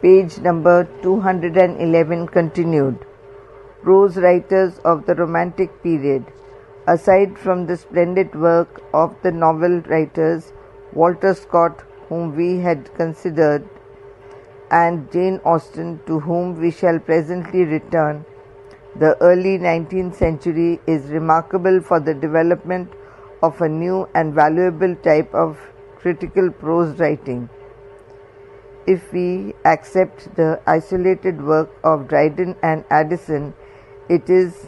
Page number 211 continued. Prose writers of the Romantic period. Aside from the splendid work of the novel writers Walter Scott, whom we had considered, and Jane Austen, to whom we shall presently return, the early 19th century is remarkable for the development of a new and valuable type of critical prose writing. If we accept the isolated work of Dryden and Addison, it is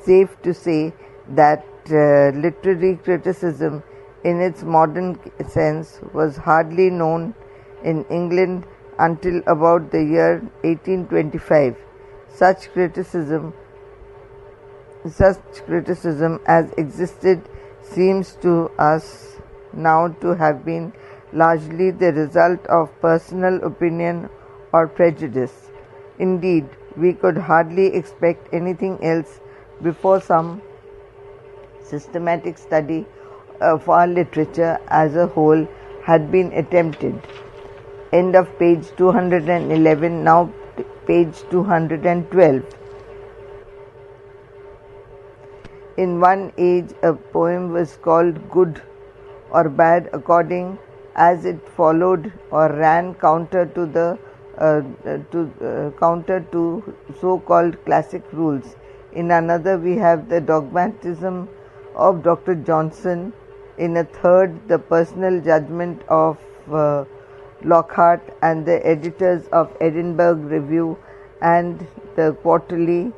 safe to say that literary criticism in its modern sense was hardly known in England until about the year 1825. Such criticism as existed seems to us now to have been largely the result of personal opinion or prejudice. Indeed, we could hardly expect anything else before some systematic study of our literature as a whole had been attempted. End of page 211, now page 212. In one age, a poem was called good or bad according as it followed or ran counter to so-called classic rules. In another, we have the dogmatism of Dr. Johnson. In a third, the personal judgment of Lockhart and the editors of Edinburgh Review and the Quarterly,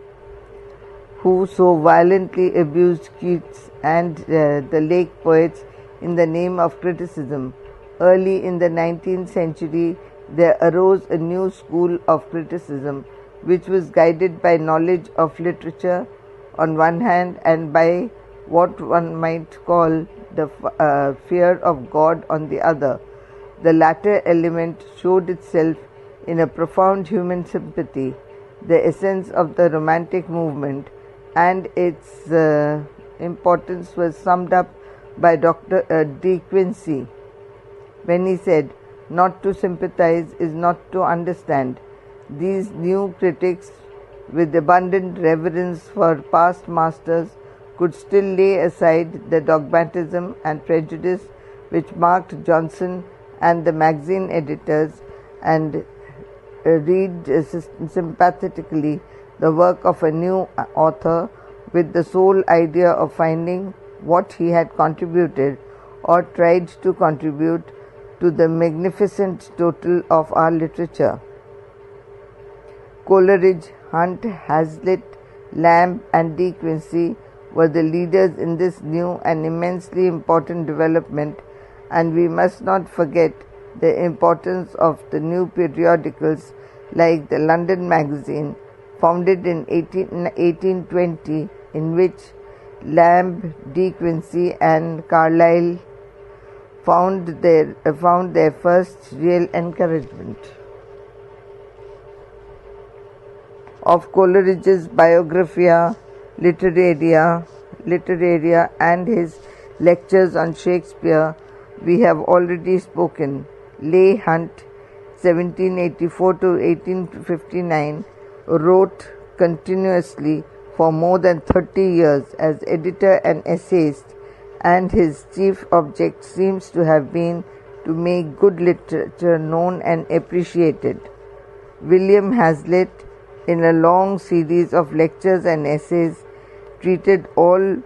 who so violently abused Keats and the Lake poets in the name of criticism. Early in the 19th century, there arose a new school of criticism, which was guided by knowledge of literature on one hand and by what one might call the fear of God on the other. The latter element showed itself in a profound human sympathy, the essence of the Romantic movement, and its importance was summed up by Dr. De Quincey when he said, "Not to sympathize is not to understand." These new critics, with abundant reverence for past masters, could still lay aside the dogmatism and prejudice which marked Johnson and the magazine editors and read sympathetically the work of a new author with the sole idea of finding what he had contributed or tried to contribute to the magnificent total of our literature. Coleridge, Hunt, Hazlitt, Lamb and De Quincey were the leaders in this new and immensely important development, and we must not forget the importance of the new periodicals like the London Magazine, founded in 1820, in which Lamb, De Quincey and Carlyle found their first real encouragement. Of Coleridge's Biographia Literaria and his lectures on Shakespeare we have already spoken. Leigh Hunt, 1784 to 1859, wrote continuously for more than 30 years as editor and essayist, and his chief object seems to have been to make good literature known and appreciated. William Hazlitt, in a long series of lectures and essays, treated all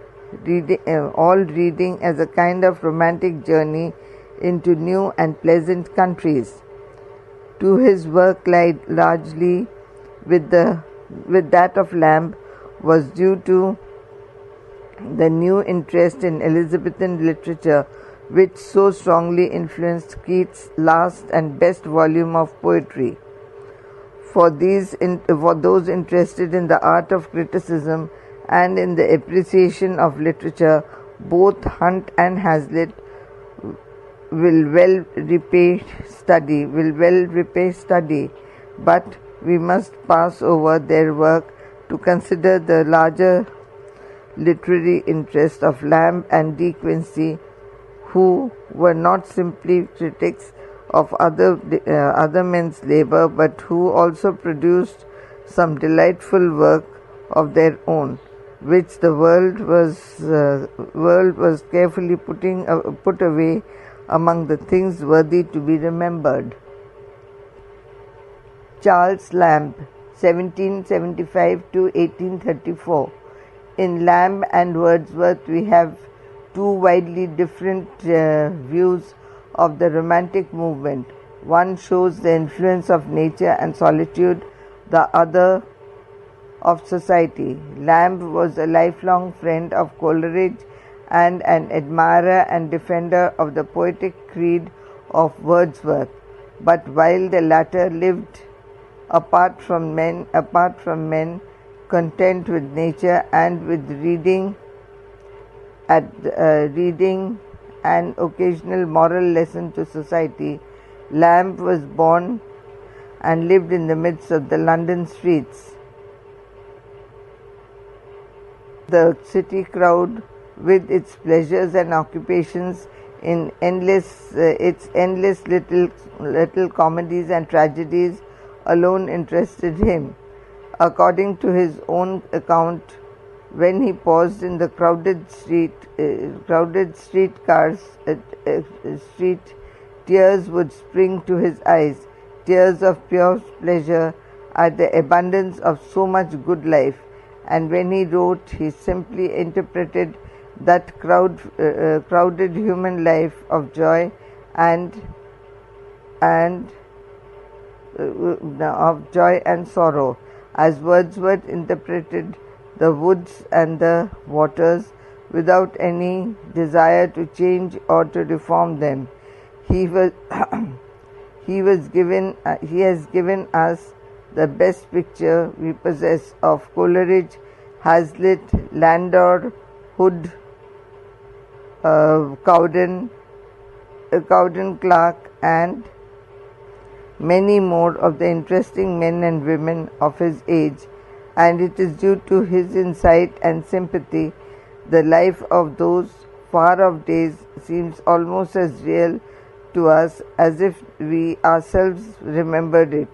reading as a kind of romantic journey into new and pleasant countries. To his work largely with that of Lamb was due to the new interest in Elizabethan literature which so strongly influenced Keats' last and best volume of poetry. For those interested in the art of criticism and in the appreciation of literature, both Hunt and Hazlitt will well repay study, but we must pass over their work to consider the larger literary interest of Lamb and De Quincey, who were not simply critics of other men's labor, but who also produced some delightful work of their own, which the world was carefully put away among the things worthy to be remembered. Charles Lamb, 1775 to 1834. In Lamb and Wordsworth, we have two widely different views of the Romantic movement. One shows the influence of nature and solitude, the other of society. Lamb was a lifelong friend of Coleridge and an admirer and defender of the poetic creed of Wordsworth. But while the latter lived apart from men, content with nature and with reading an occasional moral lesson to society, Lamb was born and lived in the midst of the London streets. The city crowd, with its pleasures and occupations, in its endless little comedies and tragedies, alone interested him. According to his own account, when he paused in the crowded streetcars, tears would spring to his eyes, tears of pure pleasure at the abundance of so much good life. And when he wrote, he simply interpreted that crowded human life of joy and sorrow, as Wordsworth interpreted the woods and the waters, without any desire to change or to reform them. He has given us the best picture we possess of Coleridge, Hazlitt, Landor, Hood, Cowden Clarke, and many more of the interesting men and women of his age, and it is due to his insight and sympathy the life of those far-off days seems almost as real to us as if we ourselves remembered it.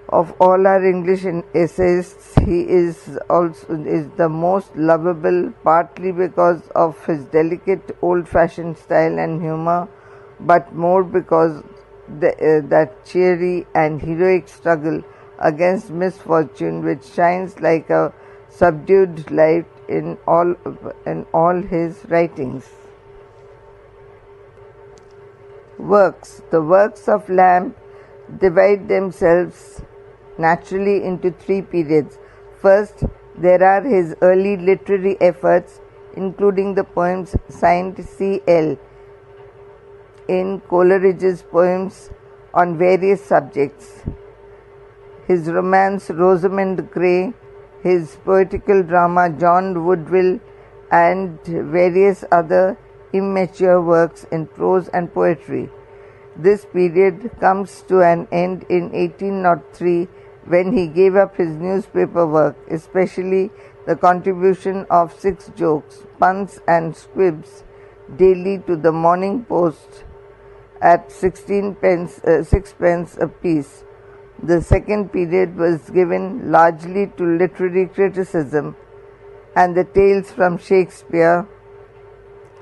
Of all our English essayists, he is the most lovable, partly because of his delicate old-fashioned style and humor, but more because that cheery and heroic struggle against misfortune which shines like a subdued light in all his writings. Works. The works of Lamb divide themselves naturally into three periods. First, there are his early literary efforts, including the poems signed C.L. in Coleridge's poems on various subjects, his romance Rosamund Grey, his poetical drama John Woodville, and various other immature works in prose and poetry. This period comes to an end in 1803 when he gave up his newspaper work, especially the contribution of 6 jokes, puns and squibs daily to the Morning Post at 6 pence a piece. The second period was given largely to literary criticism and the tales from Shakespeare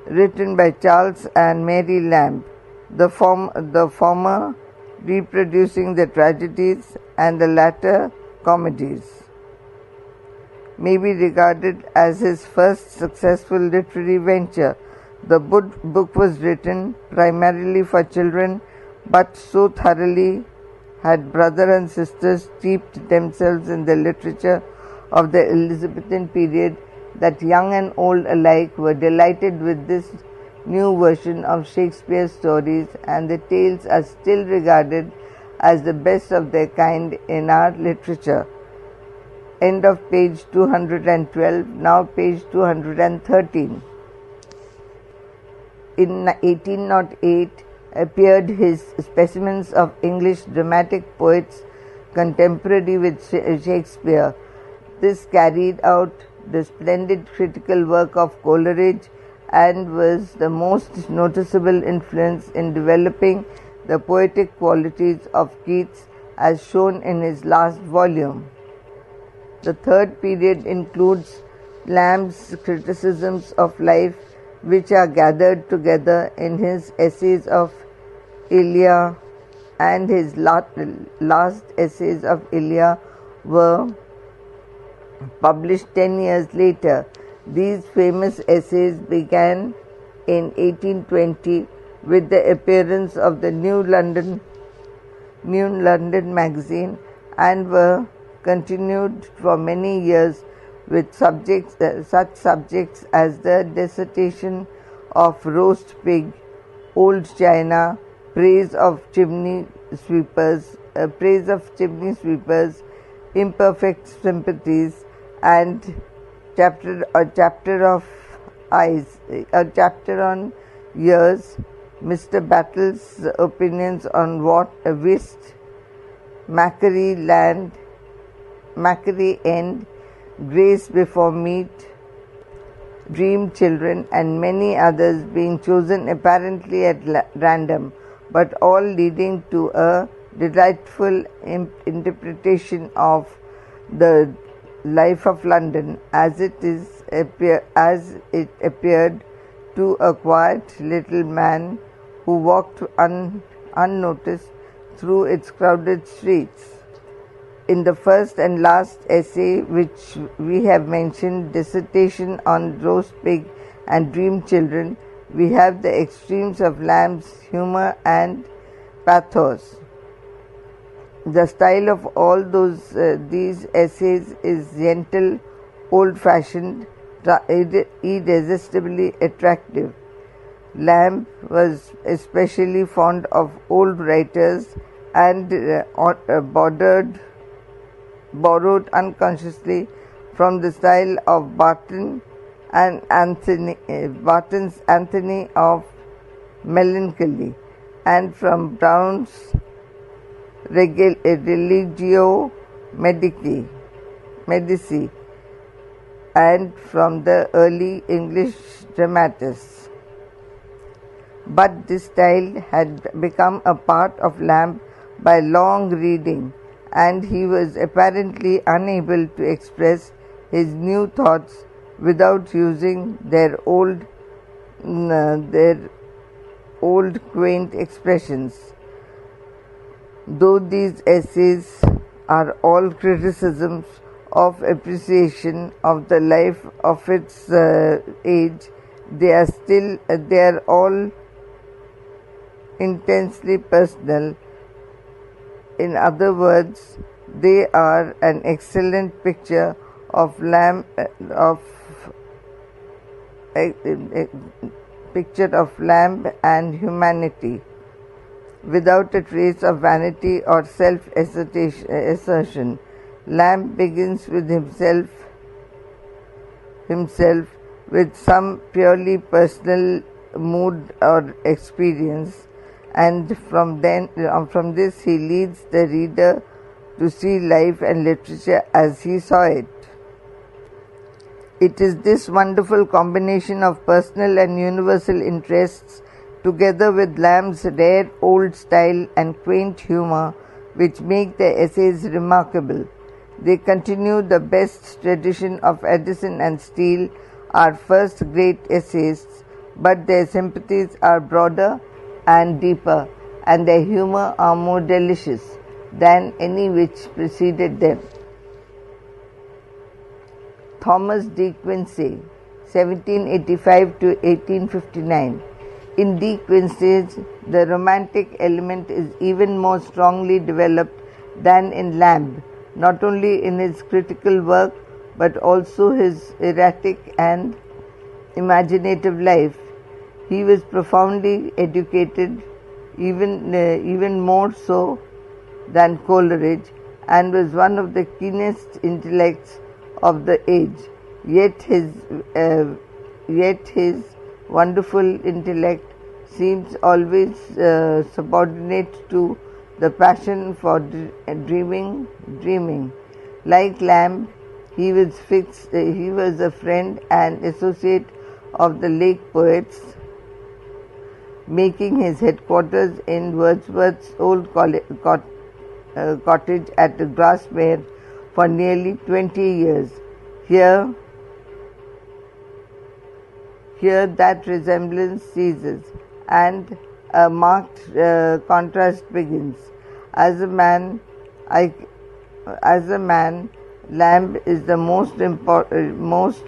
written by Charles and Mary Lamb, the former reproducing the tragedies and the latter comedies. May be regarded as his first successful literary venture. The book was written primarily for children, but so thoroughly had brother and sister steeped themselves in the literature of the Elizabethan period that young and old alike were delighted with this new version of Shakespeare's stories, and the tales are still regarded as the best of their kind in our literature. End of page 212, now page 213. In 1808 appeared his Specimens of English Dramatic Poets Contemporary with Shakespeare. This carried out the splendid critical work of Coleridge and was the most noticeable influence in developing the poetic qualities of Keats as shown in his last volume. The third period includes Lamb's criticisms of life, which are gathered together in his essays of Ilia, and his last essays of Ilia were published 10 years later. These famous essays began in 1820 with the appearance of the New London magazine and were continued for many years with such subjects as the dissertation of roast pig, old China, praise of chimney sweepers, imperfect sympathies, and a chapter on years, Mr. Battle's opinions on what a whist, Macquarie End, Grace Before Meat, Dream Children, and many others being chosen apparently at random, but all leading to a delightful interpretation of the life of London as it appeared to a quiet little man who walked unnoticed through its crowded streets. In the first and last essay, which we have mentioned, Dissertation on Roast Pig and Dream Children, we have the extremes of Lamb's humor and pathos. The style of all these essays is gentle, old-fashioned, irresistibly attractive. Lamb was especially fond of old writers and borrowed unconsciously from the style of Barton's Anthony of Melancholy and from Brown's Religio Medici and from the early English dramatists. But this style had become a part of Lamb by long reading, and he was apparently unable to express his new thoughts without using their old quaint expressions. Though these essays are all criticisms of appreciation of the life of its age, they are all intensely personal. In other words, they are an excellent picture of Lamb and humanity, without a trace of vanity or self-assertion. Lamb begins with himself with some purely personal mood or experience, and from this he leads the reader to see life and literature as he saw it. It is this wonderful combination of personal and universal interests, together with Lamb's rare old style and quaint humor, which make the essays remarkable. They continue the best tradition of Addison and Steele, our first great essayists, but their sympathies are broader and deeper, and their humor are more delicious than any which preceded them. Thomas De Quincey, 1785 to 1859. In De Quincey's, the romantic element is even more strongly developed than in Lamb, not only in his critical work but also his erratic and imaginative life. He was profoundly educated, even more so than Coleridge, and was one of the keenest intellects of the age. Yet his wonderful intellect seems always subordinate to the passion for dreaming. Like Lamb, he was a friend and associate of the Lake Poets, making his headquarters in Wordsworth's old cottage at Grasmere for nearly 20 years. Here that resemblance ceases, and a marked contrast begins. As a man, Lamb is the most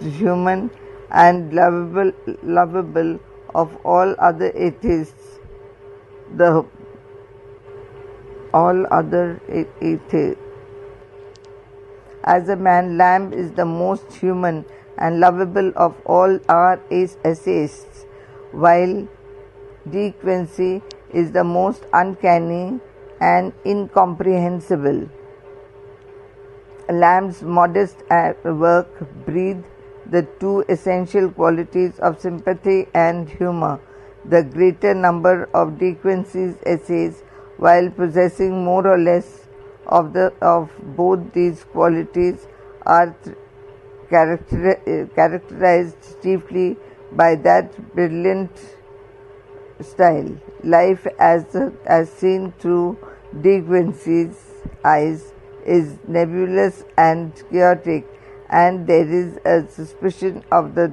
human and lovable of all other atheists. As a man, Lamb is the most human and lovable of all our essayists, while De Quincey is the most uncanny and incomprehensible. Lamb's modest work breathed the two essential qualities of sympathy and humor. The greater number of De Quincey's essays, while possessing more or less of both these qualities, are characterized chiefly by that brilliant style. Life as seen through De Quincey's eyes is nebulous and chaotic, and there is a suspicion of the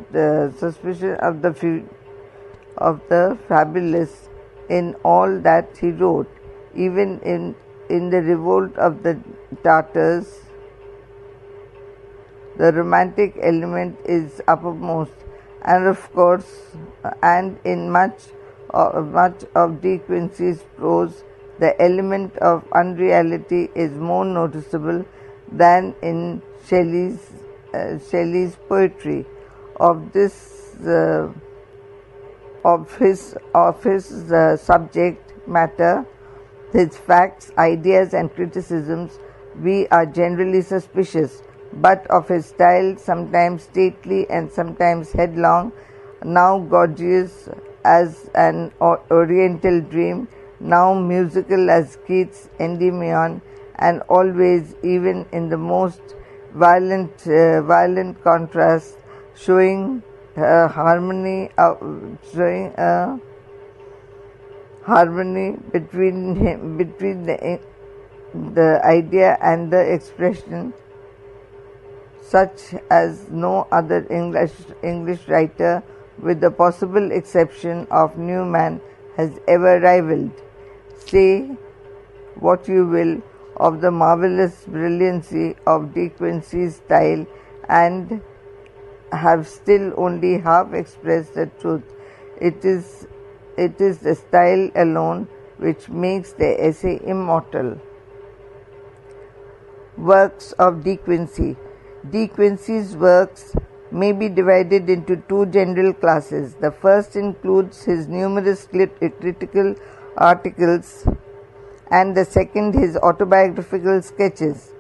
fabulous in all that he wrote. Even in the Revolt of the Tartars, the romantic element is uppermost, and of course, and in much of De Quincey's prose, the element of unreality is more noticeable than in Shelley's poetry. Of his subject matter, his facts, ideas, and criticisms, we are generally suspicious, but of his style, sometimes stately and sometimes headlong, now gorgeous as an oriental dream, now musical as Keats' Endymion, and always, even in the most violent contrast, showing a harmony between the idea and the expression, such as no other English writer, with the possible exception of Newman, has ever rivaled. Say what you will of the marvelous brilliancy of De Quincey's style, and have still only half expressed the truth. It is the style alone which makes the essay immortal. Works of De Quincey. De Quincey's works may be divided into two general classes. The first includes his numerous critical articles, and the second his autobiographical sketches.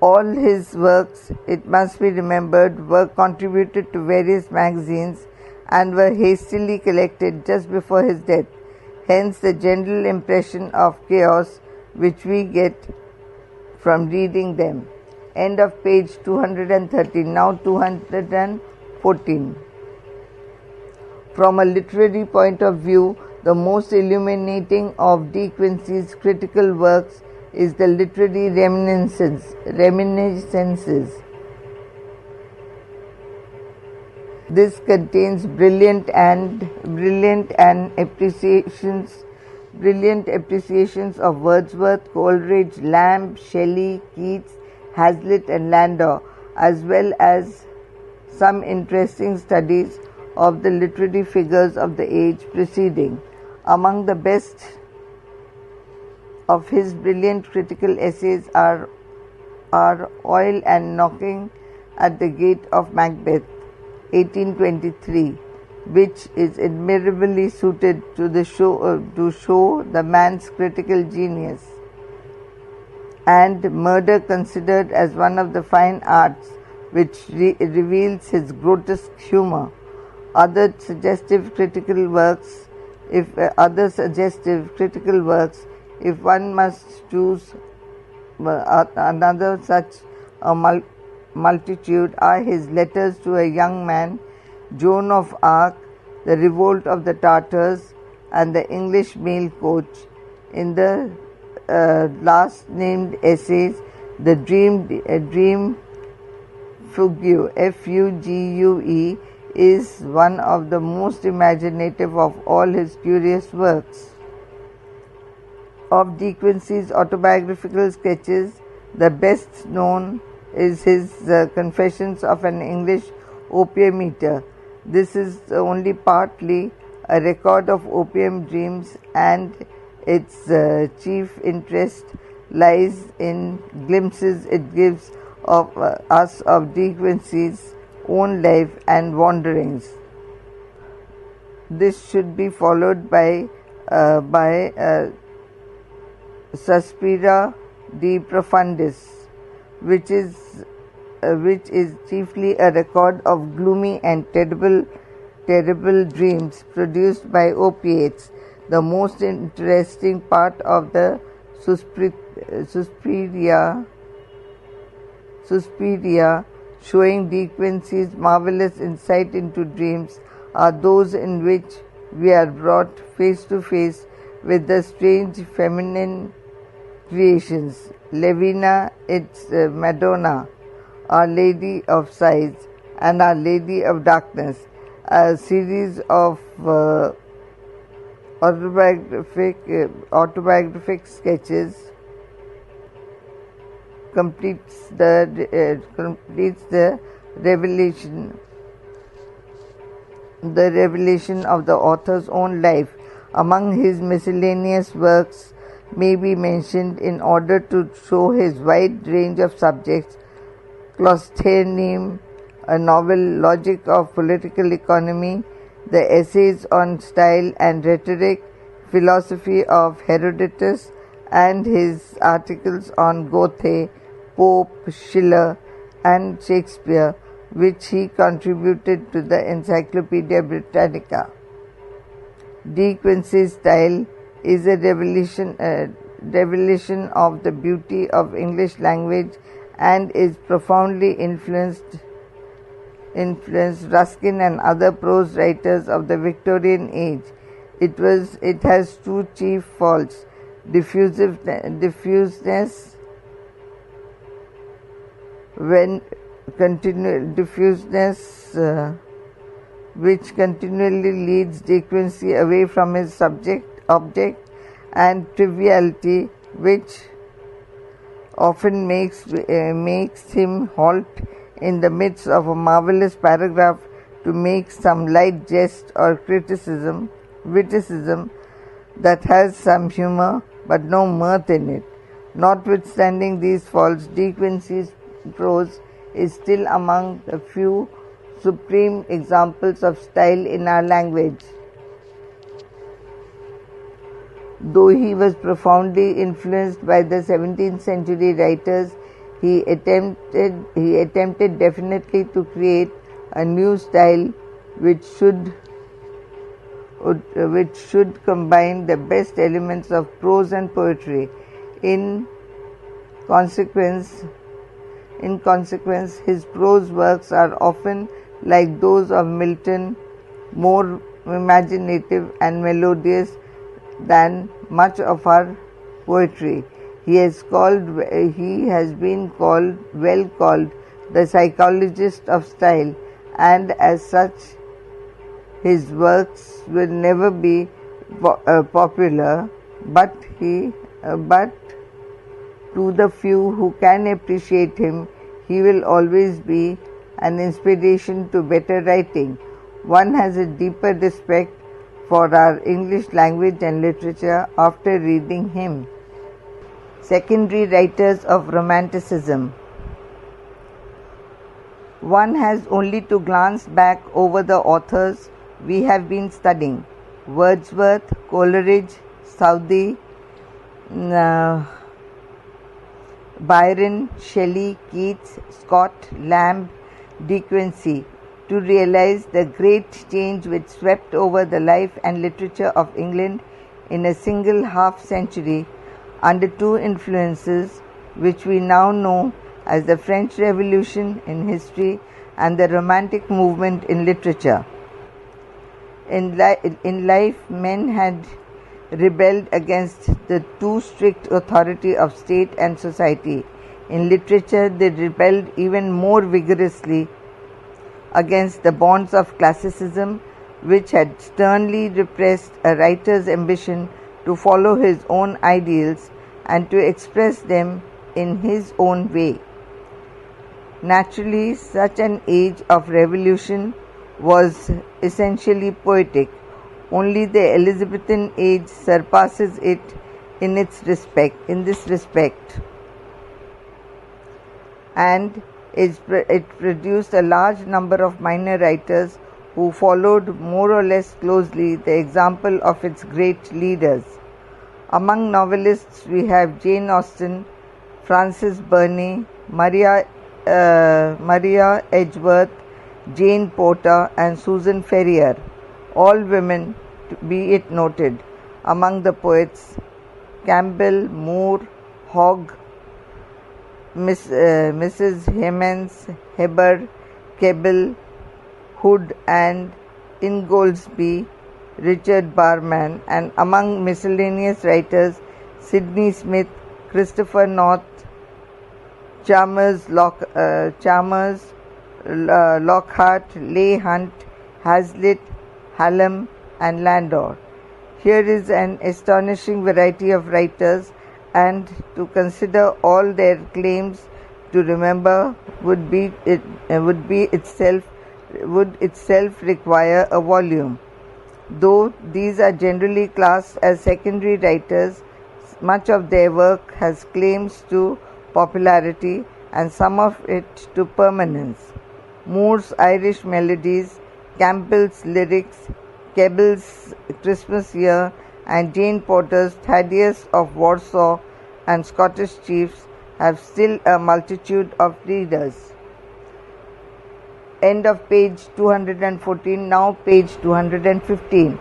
All his works, it must be remembered, were contributed to various magazines and were hastily collected just before his death. Hence the general impression of chaos which we get from reading them. End of page 213. Now 214. From a literary point of view, the most illuminating of De Quincey's critical works is the literary reminiscences. This contains brilliant appreciations of Wordsworth, Coleridge, Lamb, Shelley, Keats, Hazlitt, and Landor, as well as some interesting studies of the literary figures of the age preceding. Among the best of his brilliant critical essays are Oil and Knocking at the Gate of Macbeth, 1823, which is admirably suited to show the man's critical genius, and Murder, considered as one of the fine arts, which reveals his grotesque humor. Other suggestive critical works, if one must choose another such a multitude, are his letters to a young man, Joan of Arc, The Revolt of the Tartars, and The English Mail Coach. In the last named essays, The Dream Fugue, Fugue, is one of the most imaginative of all his curious works. Of De Quincey's autobiographical sketches, the best known is his Confessions of an English Opium Eater. This is only partly a record of opium dreams, and its chief interest lies in glimpses it gives of us of De Quincey's own life and wanderings. This should be followed by Suspira de Profundis, which is chiefly a record of gloomy and terrible dreams produced by opiates. The most interesting part of the Suspiria, showing De Quincey's marvelous insight into dreams, are those in which we are brought face to face with the strange feminine creations: Lavina, its Madonna, Our Lady of Sighs, and Our Lady of Darkness. A series of autobiographic sketches completes the revelation of the author's own life. Among his miscellaneous works may be mentioned, in order to show his wide range of subjects, Clostridium, a novel, Logic of Political Economy, the essays on style and rhetoric, Philosophy of Herodotus, and his articles on Goethe, Pope, Schiller, and Shakespeare, which he contributed to the Encyclopaedia Britannica. De Quincey's style is a revelation of the beauty of English language, and is profoundly influenced Ruskin and other prose writers of the Victorian age. It has two chief faults: diffuseness, which continually leads De Quincey away from his object, and triviality, which often makes him halt in the midst of a marvelous paragraph to make some light jest or witticism that has some humor but no mirth in it. Notwithstanding these faults, De Quincey's prose is still among the few supreme examples of style in our language. Though he was profoundly influenced by the 17th century writers, he attempted definitely to create a new style which should combine the best elements of prose and poetry. In consequence, his prose works are often like those of Milton, more imaginative and melodious than much of our poetry. He has been well called the psychologist of style, and as such his works will never be popular, but to the few who can appreciate him, he will always be an inspiration to better writing. One has a deeper respect for our English language and literature after reading him. Secondary writers of Romanticism. One has only to glance back over the authors we have been studying: Wordsworth, Coleridge, Southey, Byron, Shelley, Keats, Scott, Lamb, De Quincey, to realize the great change which swept over the life and literature of England in a single half-century under two influences which we now know as the French Revolution in history and the Romantic movement in literature. In life, men had rebelled against the too strict authority of state and society. In literature, they rebelled even more vigorously against the bonds of classicism, which had sternly repressed a writer's ambition to follow his own ideals and to express them in his own way. Naturally, such an age of revolution was essentially poetic. Only the Elizabethan age surpasses it in this respect, and it produced a large number of minor writers who followed more or less closely the example of its great leaders. Among novelists, we have Jane Austen, Frances Burney, Maria Edgeworth, Jane Porter, and Susan Ferrier, all women, be it noted. Among the poets, Campbell, Moore, Hogg, Mrs. Hemans, Heber, Keble, Hood, and Ingoldsby, Richard Barman, and among miscellaneous writers, Sidney Smith, Christopher North, Chalmers, Lockhart, Leigh Hunt, Hazlitt, Hallam, and Landor. Here is an astonishing variety of writers, and to consider all their claims to remember would itself require a volume. Though these are generally classed as secondary writers, much of their work has claims to popularity and some of it to permanence. Moore's Irish Melodies, Campbell's Lyrics, Keble's Christmas Year, and Jane Porter's Thaddeus of Warsaw and Scottish Chiefs have still a multitude of readers. End of page 214, now page 215.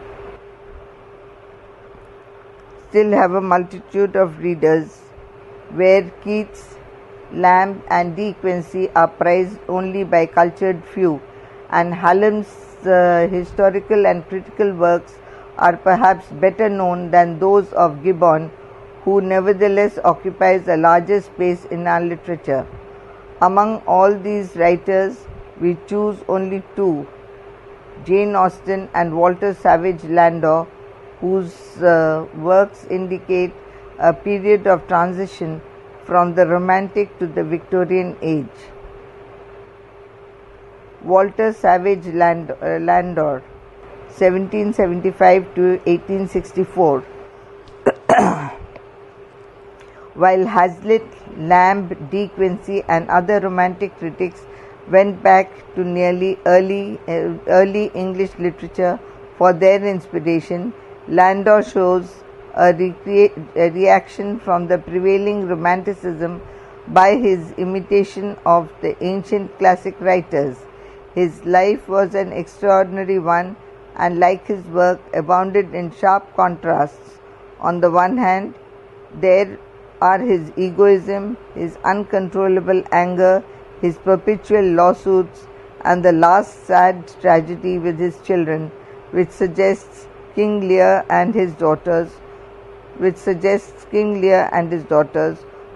Still have a multitude of readers, where Keats, Lamb, and De Quincey are prized only by cultured few, and Hallam's historical and critical works are perhaps better known than those of Gibbon, who nevertheless occupies a larger space in our literature. Among all these writers, we choose only two, Jane Austen and Walter Savage Landor, whose works indicate a period of transition from the Romantic to the Victorian age. Walter Savage Landor, 1775 to 1864. While Hazlitt, Lamb, De Quincey, and other Romantic critics went back to nearly early English literature for their inspiration, Landor shows a reaction from the prevailing Romanticism by his imitation of the ancient classic writers. His life was an extraordinary one, and like his work, abounded in sharp contrasts. On the one hand, there are his egoism, his uncontrollable anger, his perpetual lawsuits, and the last sad tragedy with his children, which suggests King Lear and his daughters.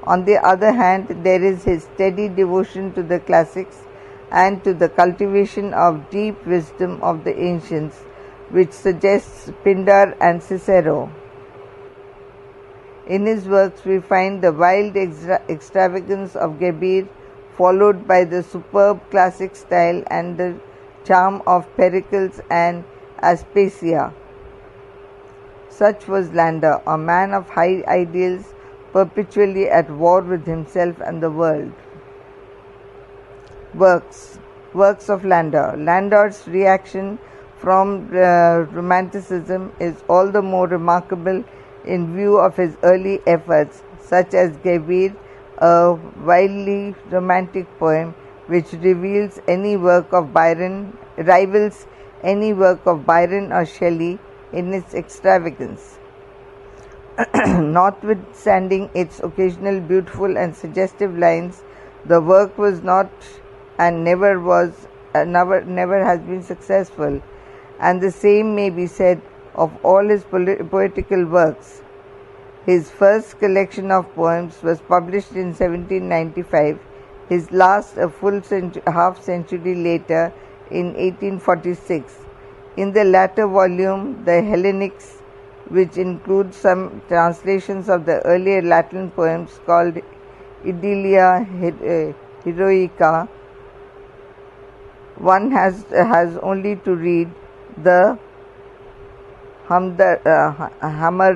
On the other hand, there is his steady devotion to the classics and to the cultivation of deep wisdom of the ancients, which suggests Pindar and Cicero. In his works, we find the wild extravagance of Gebir, followed by the superb classic style and the charm of Pericles and Aspasia. Such was Landor, a man of high ideals, perpetually at war with himself and the world. Works of Landor. Landor's reaction from Romanticism is all the more remarkable in view of his early efforts, such as Gebir, a wildly romantic poem which rivals any work of Byron or Shelley in its extravagance. Notwithstanding its occasional beautiful and suggestive lines, the work was not and never has been successful, and the same may be said of all his poetical works. His first collection of poems was published in 1795, his last a full half century later in 1846. In the latter volume, the Hellenics, which includes some translations of the earlier Latin poems called Idyllia Heroica, one has only to read the Hamardaid, Hamar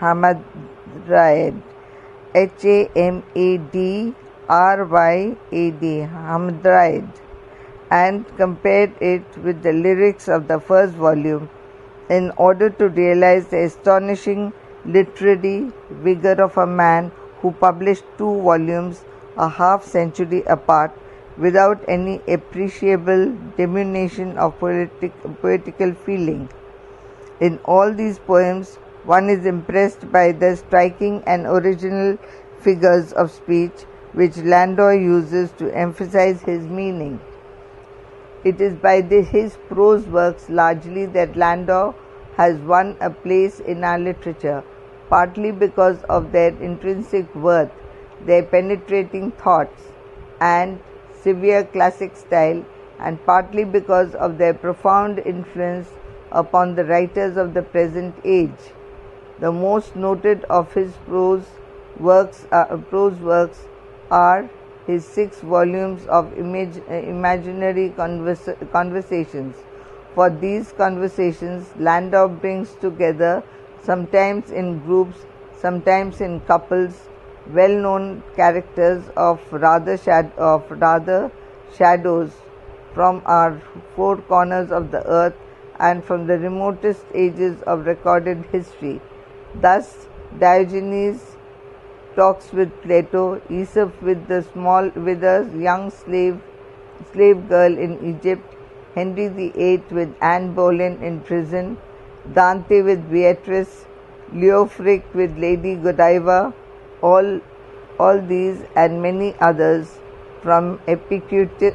Hamardaid, Hamardaid, and compared it with the lyrics of the first volume in order to realize the astonishing literary vigor of a man who published 2 volumes a half century apart without any appreciable diminution of poetical feeling. In all these poems, one is impressed by the striking and original figures of speech which Landor uses to emphasize his meaning. It is by his prose works largely that Landor has won a place in our literature, partly because of their intrinsic worth, their penetrating thoughts, and severe classic style, and partly because of their profound influence upon the writers of the present age. The most noted of his prose works are his 6 volumes of imaginary conversations. For these conversations, Landor brings together, sometimes in groups, sometimes in couples, well-known characters of rather shadows from our 4 corners of the earth and from the remotest ages of recorded history. Thus, Diogenes talks with Plato, Aesop with a young slave girl in Egypt, Henry VIII with Anne Boleyn in prison, Dante with Beatrice, Leofric with Lady Godiva, all these and many others, from Epictetus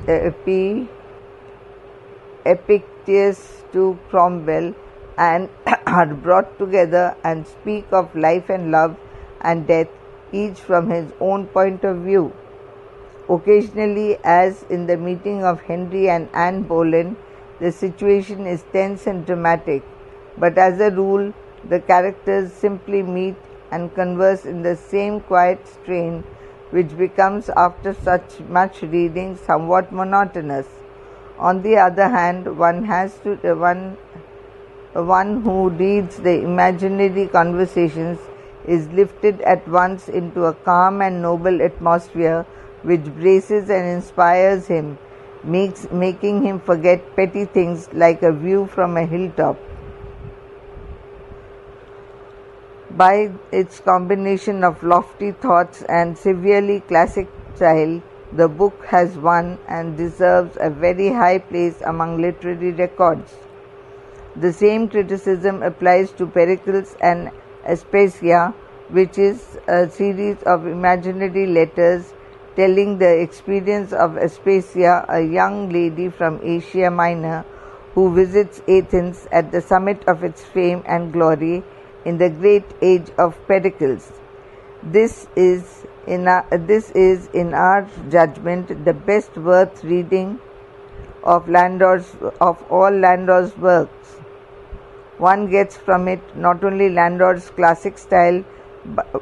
to Cromwell, and are brought together and speak of life and love and death, each from his own point of view. Occasionally, as in the meeting of Henry and Anne Boleyn, the situation is tense and dramatic, but as a rule, the characters simply meet and converse in the same quiet strain, which becomes, after such much reading, somewhat monotonous. On the other hand, one who reads the imaginary conversations is lifted at once into a calm and noble atmosphere which braces and inspires him, making him forget petty things like a view from a hilltop. By its combination of lofty thoughts and severely classic style, the book has won and deserves a very high place among literary records. The same criticism applies to Pericles and Aspasia, which is a series of imaginary letters telling the experience of Aspasia, a young lady from Asia Minor who visits Athens at the summit of its fame and glory in the great age of Pericles. This is, in our judgment, the best worth reading of all Landor's works. One gets from it not only Landor's classic style, but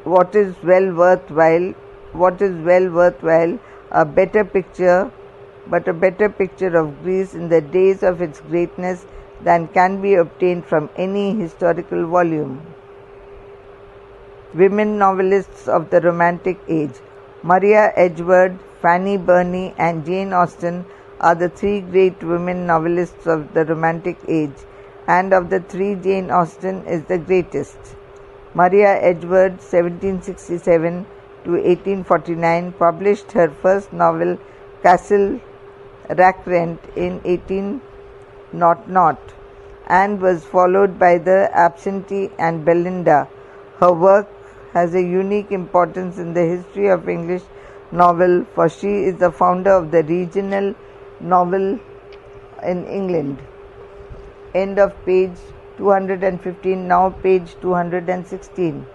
what is well worthwhile, a better picture of Greece in the days of its greatness than can be obtained from any historical volume. Women novelists of the Romantic Age. Maria Edgeworth, Fanny Burney, and Jane Austen are the 3 great women novelists of the Romantic Age, and of the 3, Jane Austen is the greatest. Maria Edgeworth, 1767 to 1849, published her first novel, Castle Rackrent, in 1800, and was followed by The Absentee and Belinda. Her work has a unique importance in the history of English novel, for she is the founder of the regional novel in England. End of page 215, now page 216.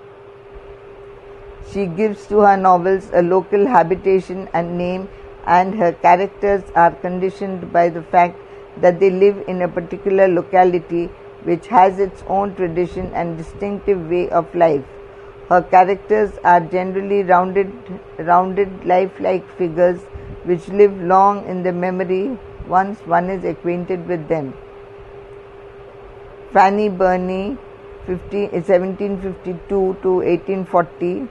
She gives to her novels a local habitation and name, and her characters are conditioned by the fact that they live in a particular locality which has its own tradition and distinctive way of life. Her characters are generally rounded lifelike figures which live long in the memory once one is acquainted with them. Fanny Burney, 1752 to 1840,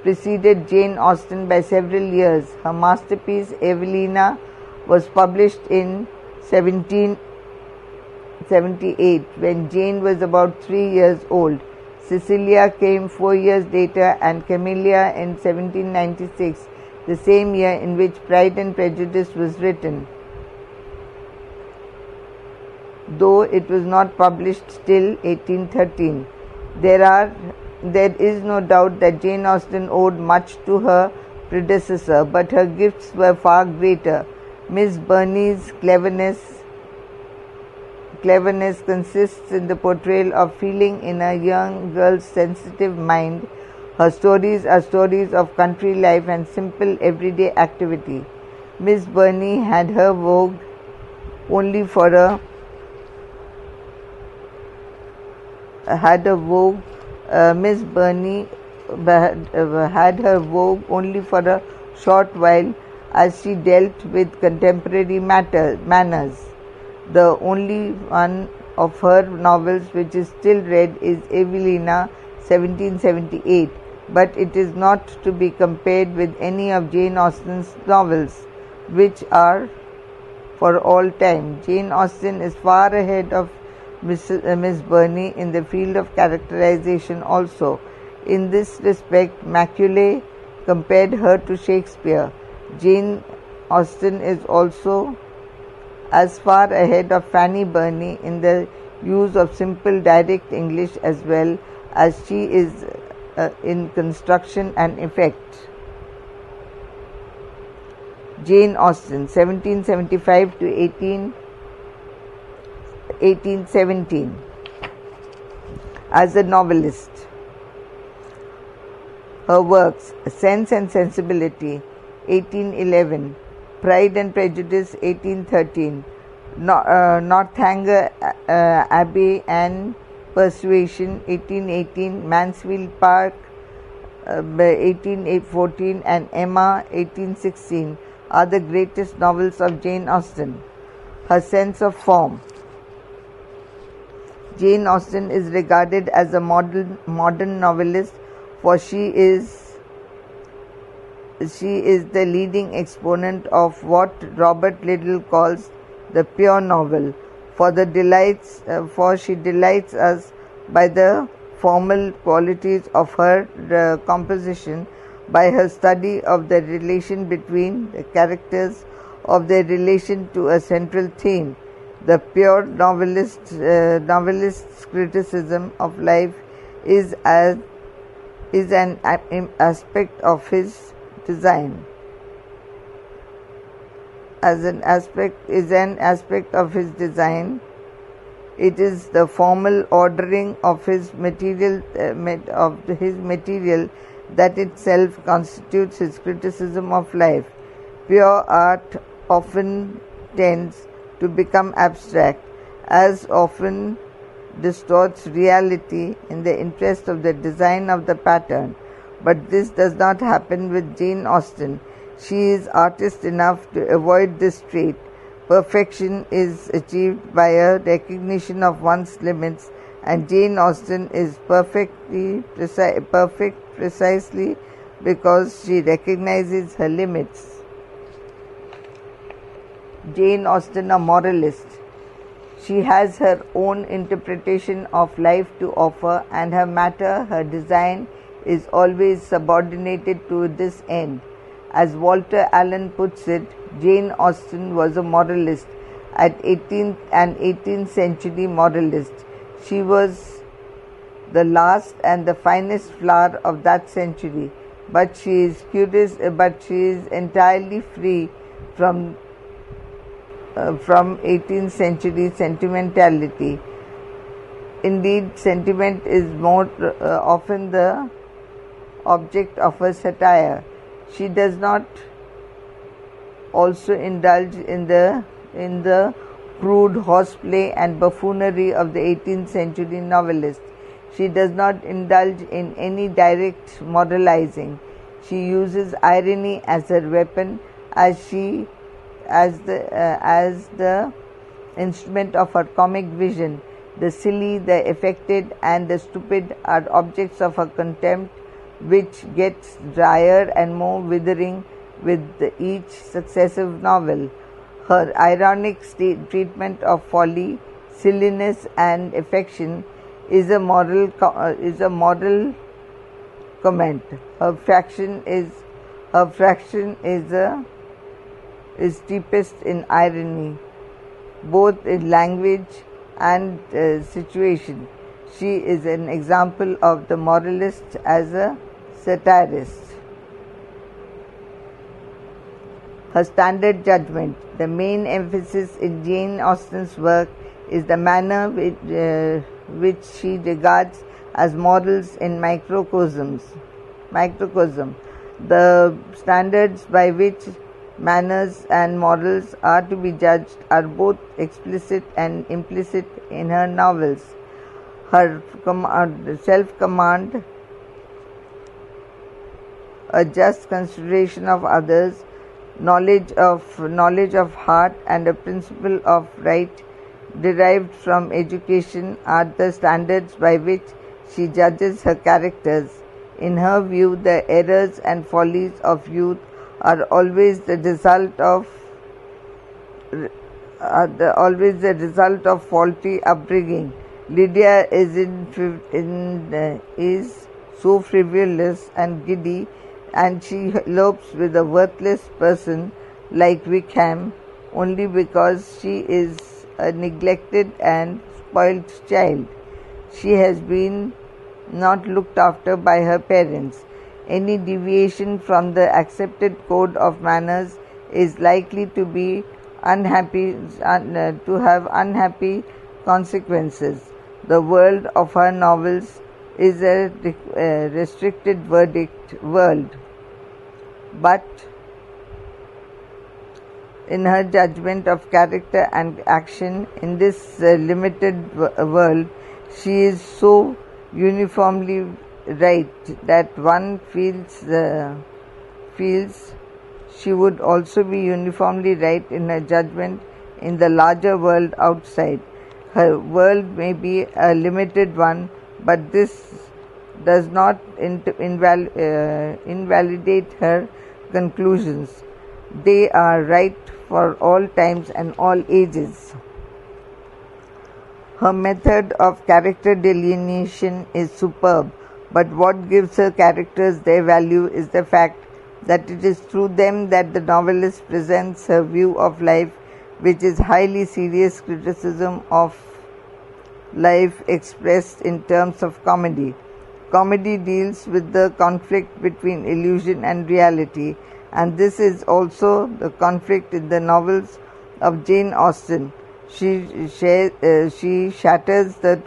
preceded Jane Austen by several years. Her masterpiece Evelina was published in 1778 when Jane was about 3 years old. Cecilia came 4 years later, and Camellia in 1796, the same year in which Pride and Prejudice was written, though it was not published till 1813. There is no doubt that Jane Austen owed much to her predecessor, but her gifts were far greater. Miss Burney's cleverness consists in the portrayal of feeling in a young girl's sensitive mind. Her stories are stories of country life and simple everyday activity. Miss Burney had her vogue only for a Miss Burney had her vogue only for a short while, as she dealt with contemporary manners. The only one of her novels which is still read is Evelina, 1778, but it is not to be compared with any of Jane Austen's novels, which are for all time. Jane Austen is far ahead of Miss Burney in the field of characterization also. In this respect, Macaulay compared her to Shakespeare. Jane Austen is also as far ahead of Fanny Burney in the use of simple direct English as well as she is in construction and effect. Jane Austen, 1775 to 1817. As a novelist, her works: Sense and Sensibility, 1811, Pride and Prejudice, 1813, Northanger Abbey and Persuasion, 1818, Mansfield Park, 1814, and Emma, 1816, are the greatest novels of Jane Austen. Her sense of form. Jane Austen is regarded as a modern novelist, for she is the leading exponent of what Robert Liddell calls the pure novel, for she delights us by the formal qualities of her composition, by her study of the relation between the characters, of their relation to a central theme. The pure novelist's criticism of life is an aspect of his design. It is the formal ordering of his material that itself constitutes his criticism of life. Pure art often tends to become abstract, as often distorts reality in the interest of the design of the pattern. But this does not happen with Jane Austen. She is artist enough to avoid this trait. Perfection is achieved by a recognition of one's limits, and Jane Austen is perfect precisely because she recognizes her limits. Jane Austen, a moralist. She has her own interpretation of life to offer, and her design is always subordinated to this end. As Walter Allen puts it, Jane Austen was a moralist, an 18th century moralist. She was the last and the finest flower of that century. But she is curious, but she is entirely free from 18th century sentimentality. Indeed, sentiment is more often the object of her satire. She does not also indulge in the crude horseplay and buffoonery of the 18th century novelist. She does not indulge in any direct moralizing. She uses irony as her weapon, as the instrument of her comic vision. The silly, the affected, and the stupid are objects of her contempt, which gets drier and more withering with each successive novel. Her ironic treatment of folly, silliness, and affection is a moral comment. Her fraction is deepest in irony, both in language and situation. She is an example of the moralist as a satirist. Her standard judgment. The main emphasis in Jane Austen's work is the manner which she regards as morals in microcosm. The standards by which manners and morals are to be judged are both explicit and implicit in her novels. Her self-command, a just consideration of others, knowledge of heart, and a principle of right derived from education are the standards by which she judges her characters. In her view, the errors and follies of youth are always the result of faulty upbringing. Lydia is so frivolous and giddy, and she elopes with a worthless person like Wickham only because she is a neglected and spoilt child. She has been not looked after by her parents. Any deviation from the accepted code of manners is likely to be to have unhappy consequences. The world of her novels is a restricted world, but in her judgment of character and action in this limited world, she is so uniformly right that one feels she would also be uniformly right in her judgment in the larger world outside. Her world may be a limited one, but this does not invalidate her conclusions. They are right for all times and all ages. Her method of character delineation is superb, but what gives her characters their value is the fact that it is through them that the novelist presents her view of life, which is highly serious criticism of life expressed in terms of comedy. Comedy deals with the conflict between illusion and reality, and this is also the conflict in the novels of Jane Austen. She shatters the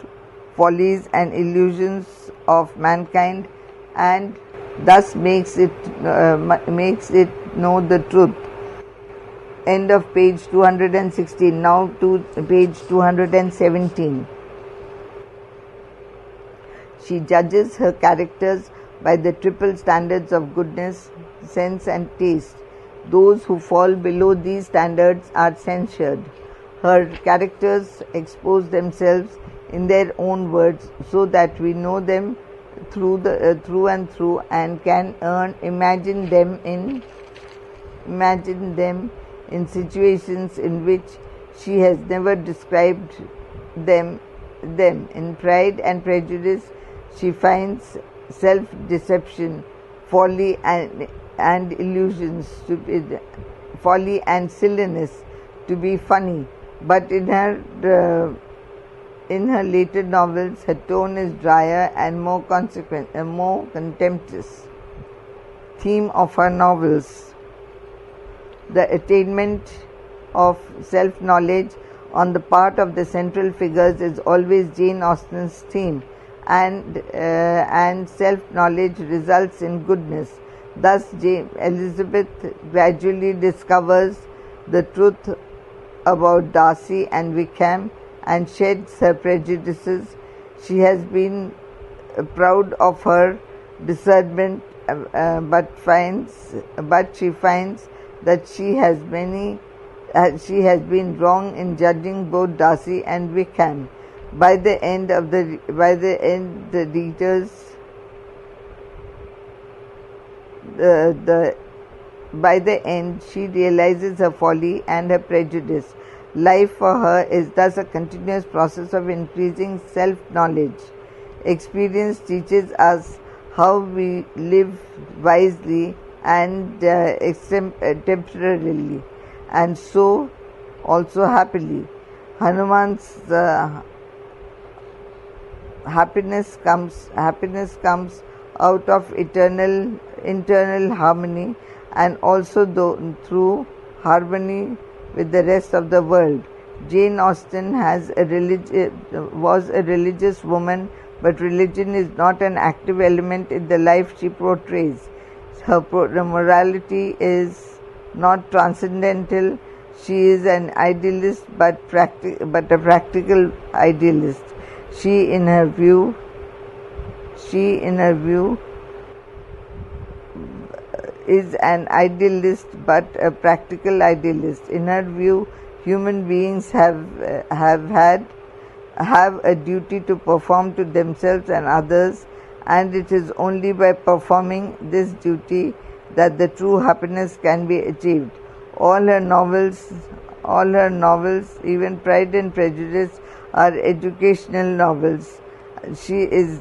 follies and illusions of mankind and thus makes it know the truth. End of page 216. Now to page 217. She judges her characters by the triple standards of goodness, sense, and taste. Those who fall below these standards are censured. Her characters expose themselves in their own words so that we know them through and through and can imagine them in situations in which she has never described them. In Pride and Prejudice, she finds self-deception, folly and illusions folly and silliness to be funny, but in her In her later novels, her tone is drier and more consequent, more contemptuous. Theme of her novels: the attainment of self-knowledge on the part of the central figures is always Jane Austen's theme, and self-knowledge results in goodness. Thus, Elizabeth gradually discovers the truth about Darcy and Wickham and sheds her prejudices. She has been proud of her discernment, but she finds that she has been wrong in judging both Darcy and Wickham. By the end, the readers by the end, she realizes her folly and her prejudice. Life for her is thus a continuous process of increasing self-knowledge. Experience teaches us how we live wisely and temporarily, and so also happily. Hanuman's happiness comes out of internal harmony, and also through harmony with the rest of the world. Jane Austen was a religious woman, but religion is not an active element in the life she portrays. Her morality is not transcendental. She is an idealist, but a practical idealist. She, in her view, is an idealist, but a practical idealist. In her view, human beings have a duty to perform to themselves and others, and it is only by performing this duty that the true happiness can be achieved. All her novels, even Pride and Prejudice, are educational novels. She is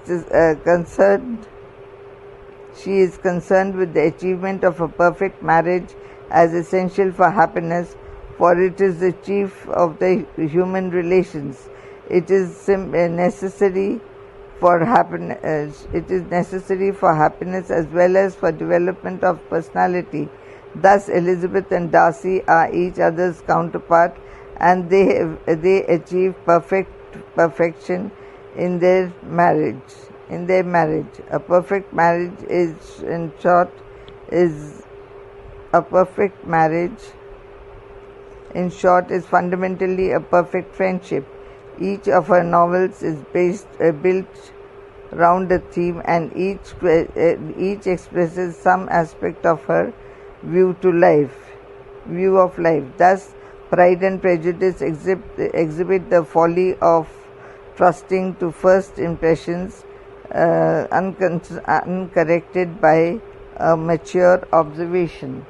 concerned with the achievement of a perfect marriage as essential for happiness, for it is the chief of the human relations. It is necessary for happiness. It is necessary for happiness as well as for development of personality. Thus, Elizabeth and Darcy are each other's counterpart, and they achieve perfection in their marriage. A perfect marriage is fundamentally a perfect friendship. Each of her novels is built around a theme, and each expresses some aspect of her view of life. Thus, Pride and Prejudice exhibit the folly of trusting to first impressions uncorrected by a mature observation.